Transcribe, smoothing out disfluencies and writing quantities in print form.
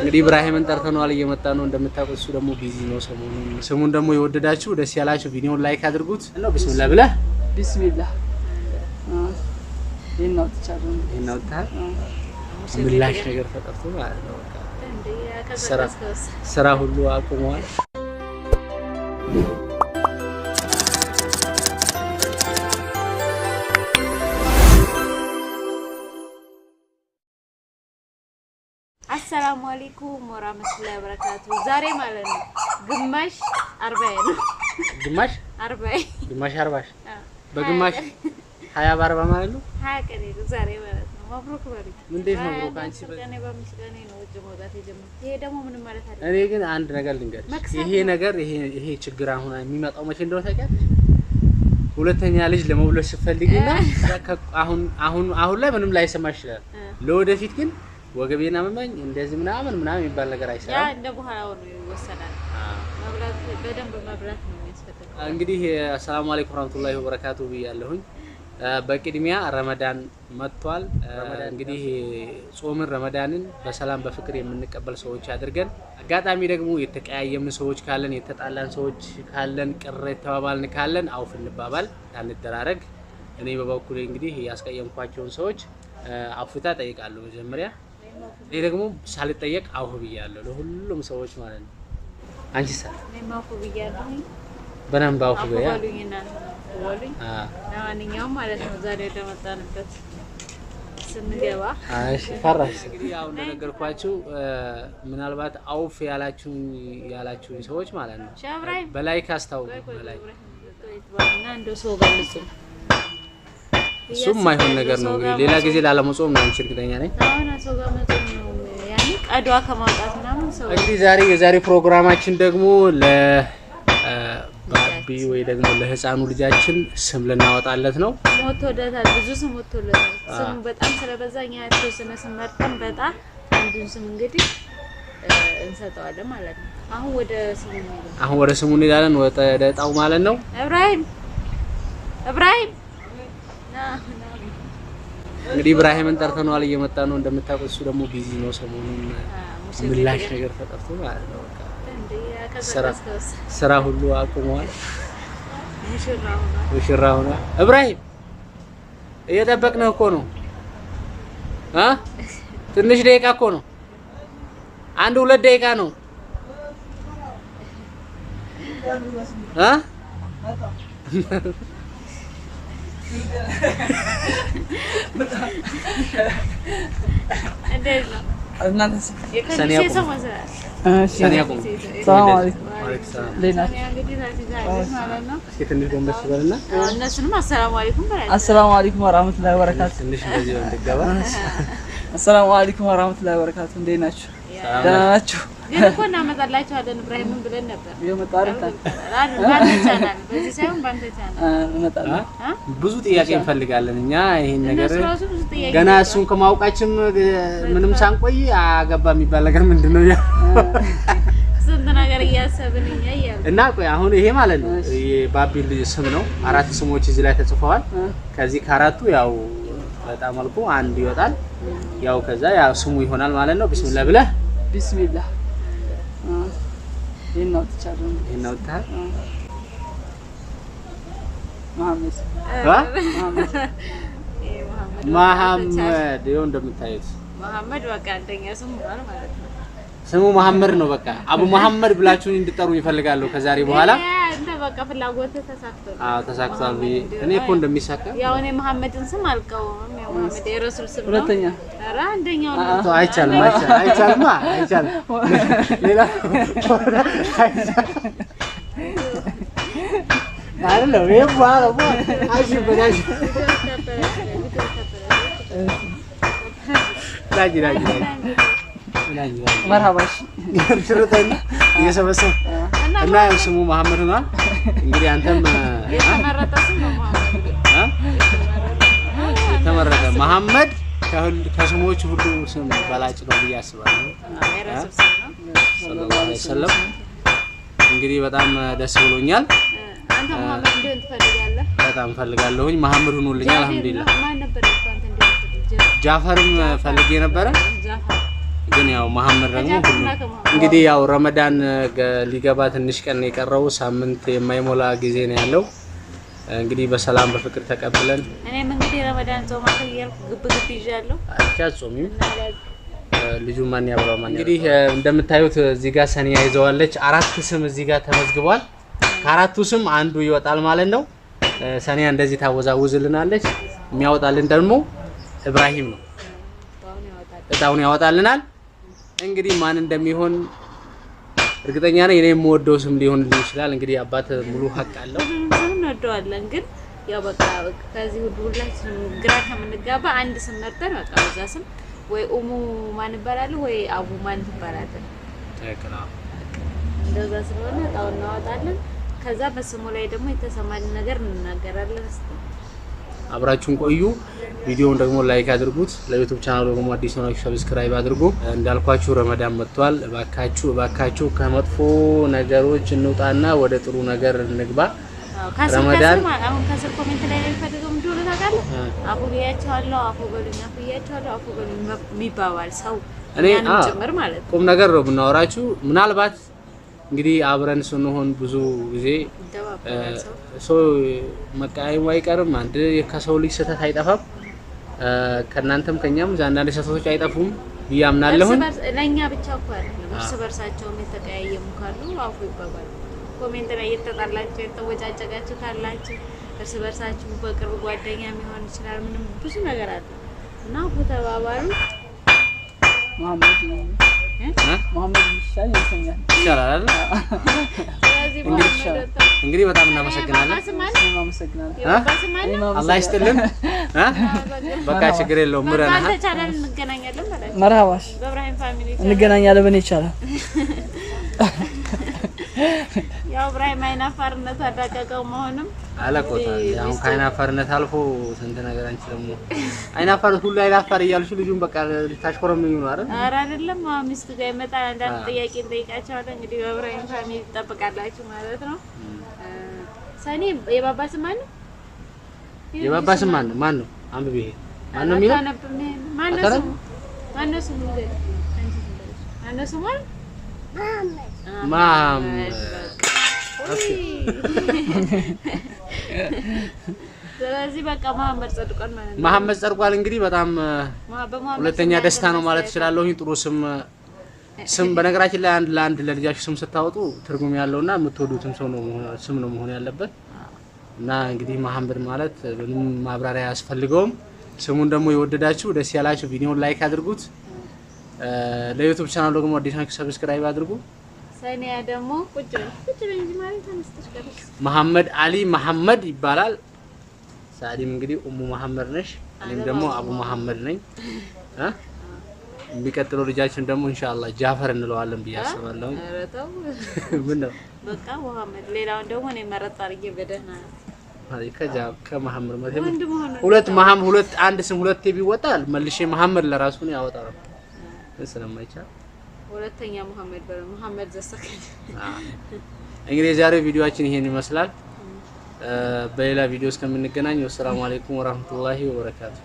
እንግዲህ ኢብራሂምን ጠርተነዋል እየመጣ ነው እንደምታውቁት እሱ ደግሞ ቢዚ ነው ሰሞኑን ስሙን ደግሞ የወደዳችሁ ደስ ያላችሁ ቪዲዮውን ላይክ አድርጉት ነው ቢስሚላህ ብለህ ቢስሚላህ ይሄን ታዲያ ምላሽ ነገር ተጠርቶ ማለት ነው ስራ ሁሉ አቁመዋል السلام عليكم ورحمة الله وبركاته زاري مالنا قماش 40 قماش 40 قماش 40 بقماش حياة ب40 ማለት ነው هكذا زاري مالنا مبروك بارك ምን ደስ መብሩክ አንቺ በእኔ በምስጋና ነው ወጀ መውጣት የጀመረው ይሄ ደግሞ ምን ማለት አይደለም እኔ ግን አንድ ነገር ልንገርሽ ይሄ ነገር ይሄ ችግር አሁን የሚመጣው መቼ እንደሆነ ታውቂያለሽ ሁለተኛ ልጅ ለመውለድ ስትፈልጊና አሁን ላይ ምንም ላይ ሰማሽ ይችላል ለወደፊት ግን ወገቤና መመኝ እንደዚህ ምናምን የሚባል ነገር አይሰራም ያ እንደ በኋላው ነው ይወሰናል መብላት በደንብ መብላት ነው የሚያስፈልገው እንግዲህ አሰላሙ አለይኩም ወራህመቱላሂ ወበረካቱ ብያለሁኝ በቅድሚያ ረመዳን መጥቷል እንግዲህ ጾምን ረመዳንን በሰላም በፍቅር የምንቀበል ሰዎች አድርገን አጋጣሚ ደግሞ የተቀያየምን ሰዎች ካለን የተጣላን ሰዎች ካለን ቅሬታ ተባባልን ካለን አውፍ እንባባል አንደራረግ እኔ በበኩሌ እንግዲህ ያስቀየምኳቸውን ሰዎች አፍታ ጠይቃለሁ መጀመሪያ እኔ ደግሞ ሳልጠየቅ አውፍ ብያለሁ ለሁሉም ሰዎች ማለት ነው አንቺስ እኔም አውፍ ብያለሁ በነምባ አውፍ ብያ ወሉኝ ለማንኛውም ማለት ነው ዛሬ ተመጣንበት ስንገባ እሺ ፈራሽ እንግዲህ ያው እንደነገርኳችሁ ምናልባት አውፍ ያላችሁኝ ሰዎች ማለት ነው በላይክ አስታውቁ በላይክ እና እንደው ሰው ጋልጹ እሱም ማይሆን ነገር ነው ሌላ ጊዜ ላለመጾም ነው እርግጠኛ ነኝ አሁን ሰው ጋር መጾም ነው ያኔ ቀዷ ከማውጣት ምናምን ሰው እንግዲህ የዛሬ ፕሮግራማችን ደግሞ ባቢ ወይ ደግሞ ለህፃኑ ልጃችን ስም ልናወጣለት ነው ሞቶለታል ብዙ ስም ሞቶለታል ስሙ በጣም ስለበዛኛ የተወሰነ ስም መርጠን በጣም አንዱን ስም እንግዲህ እንሰጠዋለን ማለት ነው አሁን ወደ ስሙ እንሄዳለን ወደ ጣው ማለት ነው ኢብራሂም እንግዲህ ኢብራሂምን ጠርተነዋል እየመጣ ነው እንደምታውቁት እሱ ደግሞ ቢዚ ነው ሰሞኑን ምላሽ ነገር ተጠርቶ ማለት ነው ስራ ሁሉ አቁመዋል ሙሽራው ነው ኢብራሂም እየጠበቅነው እኮ ነው ትንሽ ደቂቃ እኮ ነው 1-2 ደቂቃ ነው እናንተስ ሰኒያ ሰላም አለይኩም አሰላሙ አለይኩም ወራህመቱላሂ ወበረካቱ ትንሽ እንደዚህ እንደገባ አሰላሙ አለይኩም ወራህመቱላሂ ወበረካቱ እንዴት ናችሁ ደህና ናችሁ ግን እኮ እናመጣላችኋለን ኢብራሂምን ብለን ነበር ይመጣልታል በዚህ ሳይሆን ባንተ ቻናል እንመጣለን ብዙ ጥያቄ እንፈልጋለን እኛ ይሄን ነገር ገና እሱን ከማውቃችን ምንም ሳንቆይ አገባ የሚባል ነገር ምንድነው ስንት ነገር እያሰብን እኛ ይያል እና ቆይ አሁን ይሄ ማለት ነው የባቢ ልጅ ስም ነው 4 ስሞች እዚህ ላይ ተጽፈዋል ከዚህ ከአራቱ ያው በጣም መልኩ አንድ ይወጣል ያው ከዛ ያው ስሙ ይሆናል ማለት ነው ቢስሚላህ ብለህ ቢስሚላህ ይሄን ታዲያ መሐመድ ይኸው እንደምታዩት መሐመድ በቃ አንደኛ ስሙ ማለት ነው ስሙ መሐመድ ነው በቃ አቡ መሐመድ ብላችሁኝ እንድጠሩኝ ይፈልጋሉ ከዛሬ በኋላ እንደ በቃ ፍላጎት ተሳክቷል ተሳክቷል እኔ እኮ እንደሚሳካ ያው እኔ መሐመድን ስም አልቀውም ያው መሐመድ የረሱል ስም ነው ሁለተኛ ኧረ አንደኛው ነው አይቻልም ሌላ አይደለም ይሄ በኋላ አይሽበዳሽ ዳጂ መርሐባሽ ትርተን እየሰበሰብ እና ስሙ መሐመድ ነው እንግዲህ አንተም የተመረጠ ስም ነው ተመረጠ መሐመድ ከስሞች ሁሉ ስም በላጭ ነው ብዬ አስባለሁ የረሱል ስም ነው ሰለላሁ ዐለይሂ ወሰለም እንግዲህ በጣም ደስ ብሎኛል አንተ መሐመድ እንደሆነ ትፈልጋለህ በጣም ፈልጋለሁኝ መሐመድ ሆኖልኛል አልሐምዱሊላህ ማን ነበር አንተ እንደሆነ ጃፈርም ፈልጌ ነበር ግን ያው መሐመድ ደግሞ እንግዲህ ያው ረመዳን ሊገባ ትንሽ ቀን የቀረው ሳምንት የማይሞላ ጊዜ ነው ያለው። እንግዲህ በሰላም በፍቅር ተቀብለን እኔም እንግዲህ ረመዳን ጾም አከየልኩ ግብ ይዣለሁ። አቻጾሚም ልጁ ማን ያብራው ማን እንግዲህ እንደምታዩት እዚህ ጋር ሰኒያ ይዘዋለች። 4 ስም እዚህ ጋር ተመዝግቧል። ከአራቱ ስም አንዱ ይወጣል ማለት ነው። ሰኒያ እንደዚህ ታወዛውዝልናለች። የሚያወጣልን ደግሞ ኢብራሂም ነው። እጣውን ያወጣልናል። እንግዲህ ማን እንደሚሆን እርግጠኛ ነኝ። እኔ የምወደው ስም ሊሆንልኝ ይችላል። እንግዲህ አባት ሙሉ ሀቅ አለው። እንወደዋለን ግን ያው በቃ ከዚህ ሁላችንም ግራ ከምንጋባ አንድ ስም መርጠን በቃ በዛ ስም ወይ ኡሙ ማን ይባላል ወይ አቡ ማን ትባላል። እንደዛ ስለሆነ እጣውን እናወጣለን። ከዛ በስሙ ላይ ደግሞ የተሰማን ነገር እንናገራለን። አብራችሁን ቆዩ። ቪዲዮውን ደግሞ ላይክ አድርጉት። ለዩቲዩብ ቻናሉ ደግሞ አዲስ ሆናችሁ ሰብስክራይብ አድርጉ። እንዳልኳችሁ ረመዳን መጥቷል። እባካችሁ ከመጥፎ ነገሮች እንውጣና ወደ ጥሩ ነገር እንግባ። ረመዳን አሁን ከስር ኮሜንት ላይ የሚፈልገው ምንድን ነው ታውቃለህ? አፉ ብያቸዋለሁ፣ አፉ በሉኝ የሚባባል ሰው እኔን ጭምር ማለት ነው። ቁም ነገር ነው ብናወራችሁ። ምናልባት እንግዲህ አብረን ስንሆን ብዙ ጊዜ ሰው መቃየሙ አይቀርም። አንድ ከሰው ልጅ ስህተት አይጠፋም። ከእናንተም ከኛም አንዳንድ ስህተቶች አይጠፉም ብዬ አምናለሁ። ለእኛ ብቻ እኮ አይደለም፣ እርስ በርሳቸውም የተቀያየሙ ካሉ አፉ ይባባሉ። ኮሜንት ላይ የተጣላችሁ የተወጫጨቃችሁ ካላችሁ እርስ በርሳችሁ በቅርብ ጓደኛ የሚሆን ይችላል። ምንም ብዙ ነገር አለ እና አፉ ተባባሉ። መሐመድ ይሻላል። እንግዲህ በጣም እናመሰግናለን። አላህ ይስጥልን። በቃ ችግር የለውም። ምረና መርሃባሽ እንገናኛለን። በኔ ይቻላል። ያው ኢብራሂም አይናፋርነት አዳቀቀው መሆንም አለቆታል። ያው ከአይናፋርነት አልፎ ስንት ነገር አንቺ ደግሞ አይናፋርነት ሁሉ አይናፋር እያልሽ ልጁን በቃ ልታሽኮረምኝ ነው አይደል? ኧረ አይደለም። ሚስት ጋር ይመጣል። አንዳንድ ጥያቄ እንጠይቃቸዋለን። እንግዲህ በኢብራሂም ፋሚሊ ትጠብቃላችሁ ማለት ነው። ሰኒ የባባ ስም ማን ነው? የባባ ስም ማን ነው? ማን ነው? አንብቤ ማን ነው የሚለው? ማን ነው ስሙ? ማን ነው ስሙ? ማን ነው ስሙ? መሐመድ። ስለዚህ በቃ መሐመድ ጸድቋል ማለት ነው። መሐመድ ጸድቋል። እንግዲህ በጣም ሁለተኛ ደስታ ነው ማለት እችላለሁ። ጥሩ ስም በነገራችን ላይ ለአንድ ለልጃችሁ ስም ስታወጡ ትርጉም ያለውና የምትወዱትም ስም ነው መሆን ያለበት እና እንግዲህ መሐመድ ማለት ምንም ማብራሪያ አያስፈልገውም። ስሙን ደግሞ የወደዳችሁ ደስ ያላችሁ ቪዲዮውን ላይክ አድርጉት። ለዩቲዩብ ቻናሉ ደግሞ አዲስ ናችሁ ሰብስክራይብ አድርጉ። ሰኒያ ደግሞ ቁጭ እንጂ ማለት ተነስተሽ መሐመድ አሊ መሐመድ ይባላል። ሳዲም እንግዲህ ኡሙ መሐመድ ነሽ፣ እኔም ደግሞ አቡ መሐመድ ነኝ። የሚቀጥለው ልጃችን ደግሞ ኢንሻአላህ ጃፈር እንለዋለን ብዬ አስባለሁ። ምን ነው በቃ መሐመድ፣ ሌላውን ደግሞ እኔ መረጥ አድርጌ በደህና ከመሐመድ ሁለት አንድ ስም ሁለቴ ቢወጣል መልሼ መሐመድ ለራሱ ነው ያወጣው ስለማይቻል ሁለተኛ መሐመድ ዘሰከኝ። እንግዲህ የዛሬው ቪዲዮአችን ይሄን ይመስላል። በሌላ ቪዲዮ እስከምንገናኝ ወሰላሙ አለይኩም ወራህመቱላሂ ወበረካቱ።